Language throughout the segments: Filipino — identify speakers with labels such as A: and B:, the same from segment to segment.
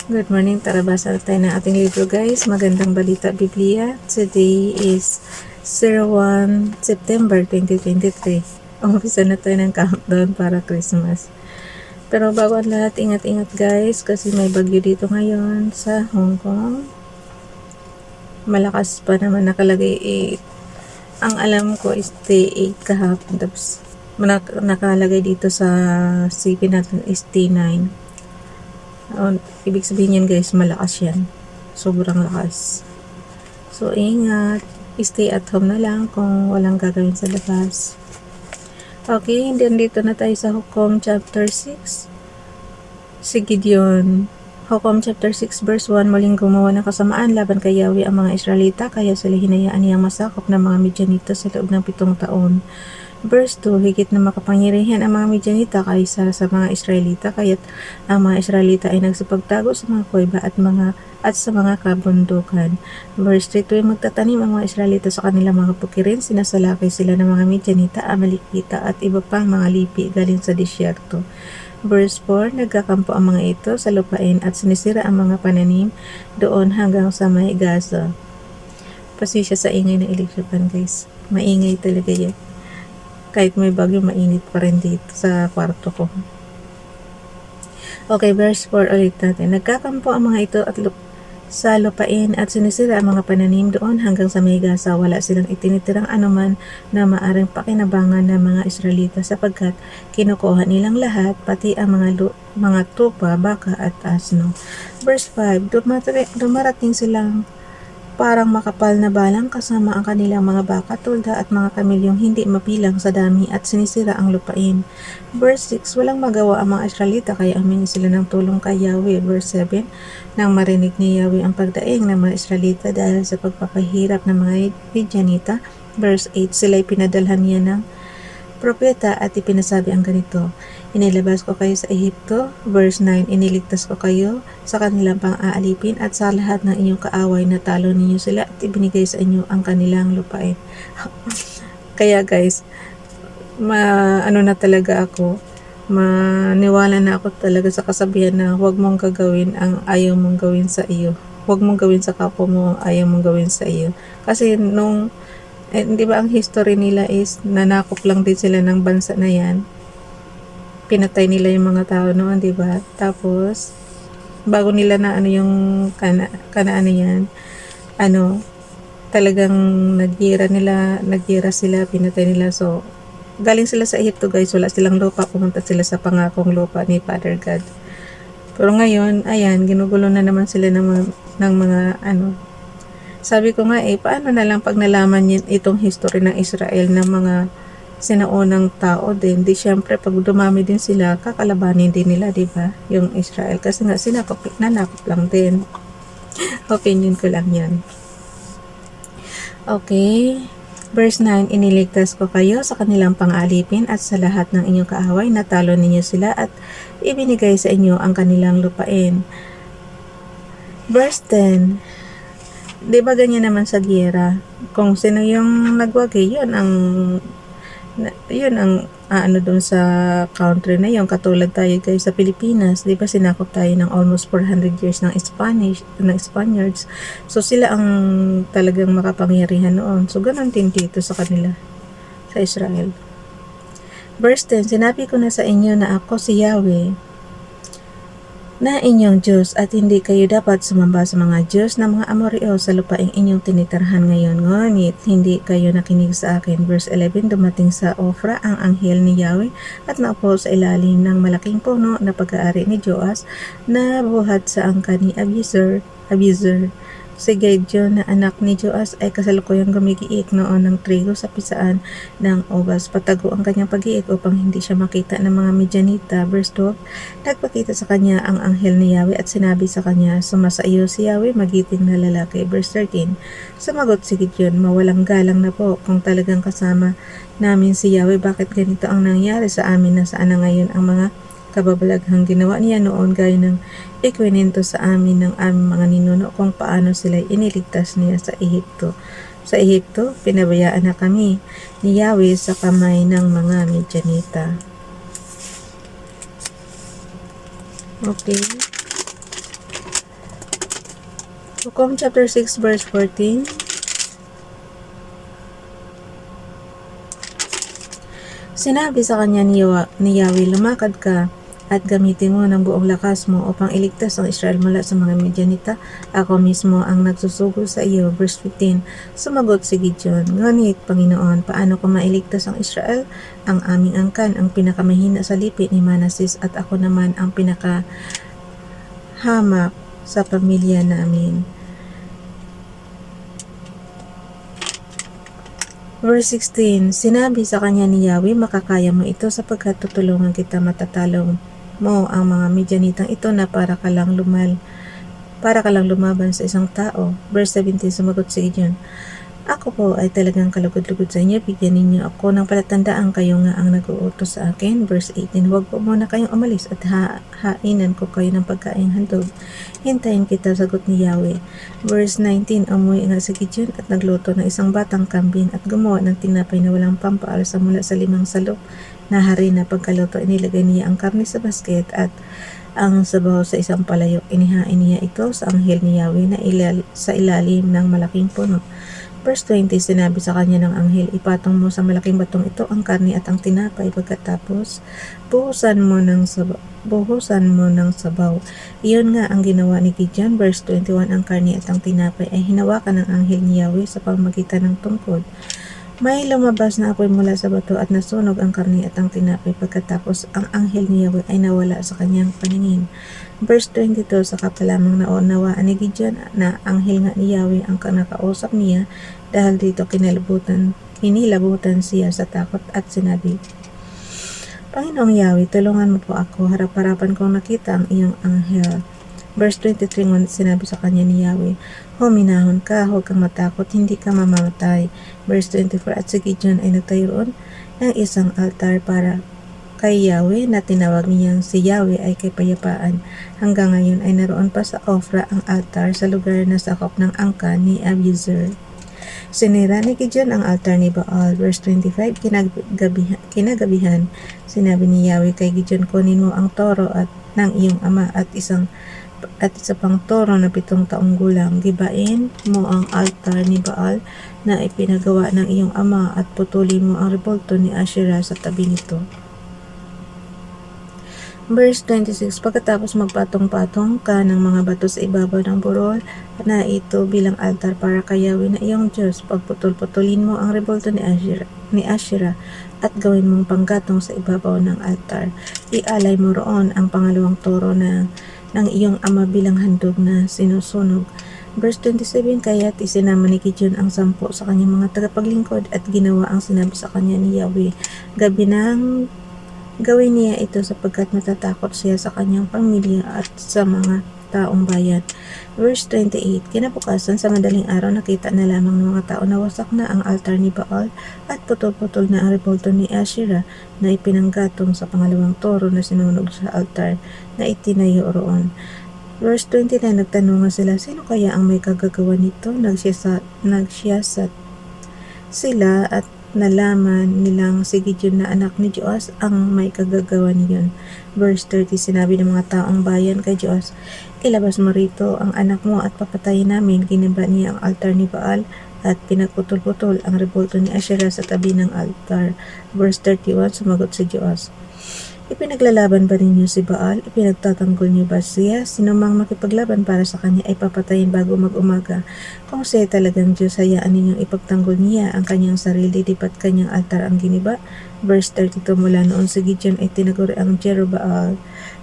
A: Good morning, tara basa tayo ng ating libro guys. Magandang balita Biblia. Today is 01 September 2023. Umpisa na tayo ng countdown para Christmas. Pero bago ang lahat, ingat-ingat guys kasi may bagyo dito ngayon sa Hong Kong. Malakas pa naman nakalagay 8. Ang alam ko is day 8 kahapon. Tapos nakalagay dito sa CP natin is day 9. Ibig sabihin yan guys, malakas yan. Sobrang lakas. So, ingat. Stay at home na lang kung walang gagawin sa labas. Okay, then dito na tayo sa Hukom chapter 6. Si Gideon. Hukom chapter 6 verse 1, muling gumawa ng kasamaan laban kay Yahweh ang mga Israelita, kaya sila hinayaan niyang masakop ng mga Midianita sa loob ng 7 taon. Verse 2, higit na makapangyarihan ang mga Midianita kaysa sa mga Israelita, kaya't ang mga Israelita ay nagsipagtago sa mga kuweba at sa mga kabundukan. Verse 3, tuwing magtatanim ang mga Israelita sa kanilang mga bukirin, sinasalakay sila ng mga Midianita, Amalekita at iba pang mga lipi galing sa disyerto. Verse 4, nagkakampo ang mga ito sa lupain at sinisira ang mga pananim doon hanggang sa may Gaza. Pasensya sa ingay ng eleksyon guys. Maingay talaga yan. Kahit may bagyo, mainit pa rin dito sa kwarto ko. Okay, verse 4 ulit natin. Nagkakampo ang mga ito at sa lupain at sinisira ang mga pananim doon hanggang sa may Gaza. Wala silang itinitirang anuman na maaring pakinabangan ng mga Israelita sapagkat kinukuha nilang lahat, pati ang mga tupa, baka at asno. Verse 5, dumarating silang parang makapal na balang kasama ang kanilang mga baka, tulda at mga kamilyong hindi mapilang sa dami at sinisira ang lupain. Verse 6, walang magawa ang mga Israelita kaya humingi sila ng tulong kay Yahweh. Verse 7, nang marinig ni Yahweh ang pagdaing ng mga Israelita dahil sa pagpapahirap ng mga Midianita. Verse 8, sila'y pinadalhan niya ng propeta at ipinasabi ang ganito, inilabas ko kayo sa Ehipto. Verse 9, iniligtas ko kayo sa kanilang pang-aalipin at sa lahat ng inyong kaaway na talo ninyo sila at ibinigay sa inyo ang kanilang lupain. Kaya guys, maniwala na ako talaga sa kasabihan na huwag mong gagawin ang ayaw mong gawin sa iyo. Huwag mong gawin sa kapwa mo ang ayaw mong gawin sa iyo. Kasi di ba ang history nila is nanakop lang din sila ng bansa na yan. Pinatay nila yung mga tao noon, di ba? Tapos bago nila na yung talagang nagira sila, pinatay nila. So galing sila sa Egypto guys, wala silang lupa, pumunta sila sa pangakong lupa ni Father God. Pero ngayon, ayan, ginugulo na naman sila ng mga sabi ko nga paano na lang pag nalaman itong history ng Israel ng mga sinaunang tao din, di syempre pag dumami din sila, kakalabanin din nila, di ba? Yung Israel kasi nga nanakop lang din. Opinion ko lang yan. Okay. Verse 9, iniligtas ko kayo sa kanilang pang-alipin at sa lahat ng inyong kaaway, natalo ninyo sila at ibinigay sa inyo ang kanilang lupain. Verse 10, di ba ganyan naman sa giyera? Kung sino yung nagwagi, yun ang doon sa country na yun. Katulad tayo guys sa Pilipinas, di ba sinakop tayo ng almost 400 years ng Spaniards. So sila ang talagang makapangyarihan noon. So ganun din dito sa kanila, sa Israel. Verse 10, sinabi ko na sa inyo na ako si Yahweh na inyong Diyos at hindi kayo dapat sumamba sa mga Diyos ng mga Amoreo sa lupaing inyong tinitirhan ngayon. Ngunit hindi kayo nakinig sa akin. Verse 11, dumating sa Ofra ang anghel ni Yahweh at naupo sa ilalim ng malaking puno na pag-aari ni Joas na buhat sa angka ni Abiezer. Si Gideon na anak ni Joas ay kasalukuyang gumigiik noon ng trigo sa pisaan ng ogas. Patago ang kanyang pag-iik upang hindi siya makita ng mga Midianita. Verse 12, nagpakita sa kanya ang anghel ni Yahweh at sinabi sa kanya, sumasa iyo si Yahweh, magiting na lalaki. Verse 13, sumagot si Gideon, mawalang galang na po kung talagang kasama namin si Yahweh. Bakit ganito ang nangyari sa amin? Nasaan na ngayon ang mga kababalaghang ginawa niya noon gaya ng ikwinento sa amin ng aming mga ninuno kung paano sila iniligtas niya sa Ehipto. Sa Ehipto, pinabayaan na kami ni Yahweh sa kamay ng mga Midianita. Okay. Hukom chapter 6 verse 14. Sinabi sa kanya ni Yahweh, lumakad ka at gamitin mo ng buong lakas mo upang iligtas ang Israel mula sa mga Midianita. Ako mismo ang nagsusugod sa iyo. Verse 15. Sumagot si Gideon, ngunit Panginoon, paano ko mailigtas ang Israel? Ang aming angkan ang pinakamahina sa lipi ni Manases at ako naman ang pinakahamak sa pamilya namin. Verse 16, sinabi sa kanya ni Yahweh, makakaya mo ito sapagkat tutulungan kita matatalo mo ang mga Midianitang ito na para ka lang lumaban sa isang tao. Verse 17, sumagot si Gideon, ako po ay talagang kalugod-lugod sa inyo, bigyan ninyo ako ng palatandaan, kayo nga ang nag-uutos sa akin. Verse 18, huwag po muna kayong umalis at hainan ko kayo ng pagkaing handog. Hintayin kita, sagot ni Yahweh. Verse 19, umuwi nga si Gideon at nagluto ng isang batang kambing at gumawa ng tinapay na walang pampaalsa mula sa 5 salok na hari na pagkaluto. Inilagay niya ang karne sa basket at ang sabaw sa isang palayok. Inihain niya ito sa anghel ni Yahweh na sa ilalim ng malaking puno. Verse 20, sinabi sa kanya ng anghel, ipatong mo sa malaking batong ito ang karne at ang tinapay, pagkatapos buhusan mo ng sabaw. Iyon nga ang ginawa ni Gideon. Verse 21, ang karne at ang tinapay ay hinawakan ng anghel ni Yahweh sa pamamagitan ng tungkod. May lumabas na apoy mula sa bato at nasunog ang karne at ang tinapay, pagkatapos ang anghel ni Yahweh ay nawala sa kanyang paningin. Verse 22, saka pa lamang naunawaan ni Gideon na anghel nga ni Yahweh ang nakausap niya, dahil dito kinilabutan siya sa takot at sinabi, Panginoong Yahweh, tulungan mo po ako, harap-harapan kong nakita ang iyong anghel. Verse 23, ngunit sinabi sa kanya ni Yahweh, huminahon ka, huwag kang matakot, hindi ka mamamatay. Verse 24, at si Gideon ay nagtayo roon ng isang altar para kay Yahweh na tinawag niyang si Yahweh ay kapayapaan. Hanggang ngayon ay naroon pa sa Ofra ang altar sa lugar na sakop ng angkan ni Abiezer. Sinira ni Gideon ang altar ni Baal. Verse 25, kinagabihan, sinabi ni Yahweh kay Gideon, kunin mo ang toro at ng iyong ama at isa pang toro na 7 taong gulang. Gibain mo ang altar ni Baal na ipinagawa ng iyong ama at putulin mo ang rebulto ni Asherah sa tabi nito. Verse 26, pagkatapos magpatong-patong ka ng mga bato sa ibabaw ng burol na ito bilang altar para kay Yahweh na iyong Diyos, pagputol-putulin mo ang rebulto ni Asherah at gawin mong panggatong sa ibabaw ng altar. Ialay mo roon ang pangalawang toro ng iyong ama bilang handog na sinusunog. Verse 27, kaya't isinama ni Gideon ang 10 sa kanyang mga tagapaglingkod at ginawa ang sinabi sa kanya ni Yahweh. Gabi nang gawin niya ito sapagkat natatakot siya sa kanyang pamilya at sa mga taong bayan. Verse 28, kinabukasan sa madaling araw nakita na lamang ng mga tao na wasak na ang altar ni Baal at putol-putol na ang rebulto ni Asherah na ipinanggatong sa pangalawang toro na sinunog sa altar na itinayo roon. Verse 29, nagtanungan sila, sino kaya ang may kagagawa nito? Nagsiyasat sila at nalaman nilang si Gideon na anak ni Joas ang may kagagawa niyon. Verse 30, sinabi ng mga taong bayan kay Joas, ilabas mo rito ang anak mo at papatayin namin. Ginaba niya ang altar ni Baal at pinagputol-putol ang rebulto ni Asherah sa tabi ng altar. Verse 31, sumagot si Joas, ipinaglalaban ba ninyo si Baal? Ipinagtatanggol niyo ba siya? Sinumang makipaglaban para sa kanya ay papatayin bago mag-umaga. Kung siya talagang Diyos, hayaan ninyong ipagtanggol niya ang kanyang sarili, dipat kanyang altar ang giniba. Verse 32, mula noon si Gideon ay tinaguri ang Jerubbaal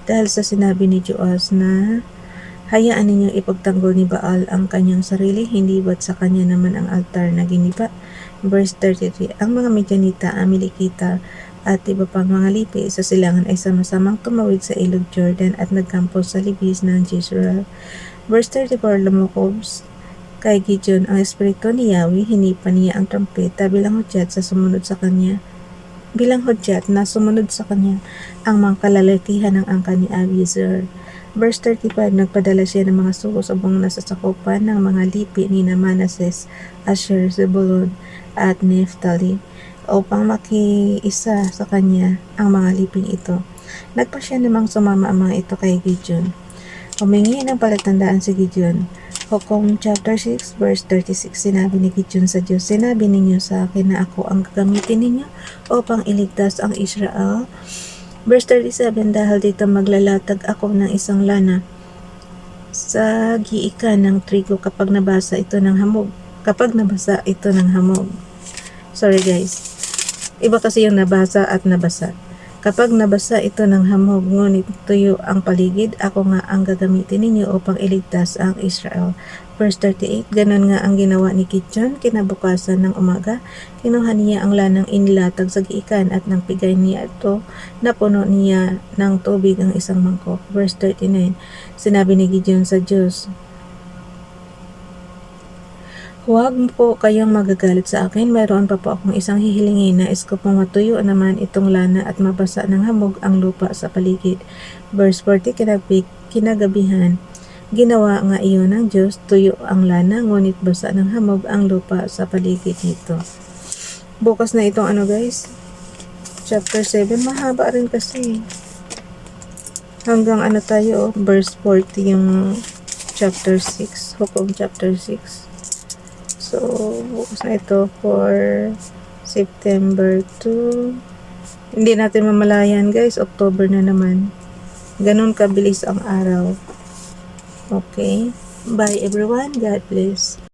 A: dahil sa sinabi ni Joas na hayaan ninyong ipagtanggol ni Baal ang kanyang sarili, hindi ba't sa kanya naman ang altar na giniba. Verse 33, ang mga Midianita, Amalekita, at iba pang mga lipi sa silangan ay sama-samang tumawid sa ilog Jordan at nagkampo sa libis ng Jezreel. Verse 34, lumukob kay Gideon ang espiritu ni Yahweh, hinipan niya ang trompeta bilang hudyat na sumunod sa kanya ang mga kalalakihan ng angkan ni Abiezer. Verse 35, nagpadala siya ng mga suko-subong na sasakupan ng mga lipi ni Manases, Asher, Zebulun at Naphtali upang makiisa sa kanya ang mga liping ito. Nagpa siya namang sumama ang mga ito kay Gideon. Humingi ng palatandaan si Gideon, Hukom chapter 6 verse 36, sinabi ni Gideon sa Diyos, sinabi ninyo sa akin na ako ang gagamitin ninyo upang iligtas ang Israel. Verse 37, dahil dito maglalatag ako ng isang lana sa giikan ng trigo kapag nabasa ito ng hamog. Kapag nabasa ito ng hamog. Sorry guys. Iba kasi yung nabasa at nabasa. Kapag nabasa ito ng hamog, ngunit tuyo ang paligid, ako nga ang gagamitin ninyo upang iligtas ang Israel. Verse 38, ganon nga ang ginawa ni Gideon. Kinabukasan ng umaga, kinuha niya ang lanang inilatag sa giikan at nang pigay niya ito, napuno niya ng tubig ang isang mangkok. Verse 39, sinabi ni Gideon sa Diyos, huwag po kayong magagalit sa akin. Mayroon pa po akong isang hihilingin. Nais ko pong matuyo naman itong lana at mabasa ng hamog ang lupa sa paligid. Verse 40, kinagabihan, ginawa nga iyon ng Diyos, tuyo ang lana, ngunit basa ng hamog ang lupa sa paligid nito. Bukas na itong guys, chapter 7, mahaba rin kasi. Hanggang tayo, verse 40 yung chapter 6, Hukom chapter 6. So, bukas na ito for September 2. Hindi natin mamalayan guys, October na naman. Ganun kabilis ang araw. Okay? Bye everyone. God bless.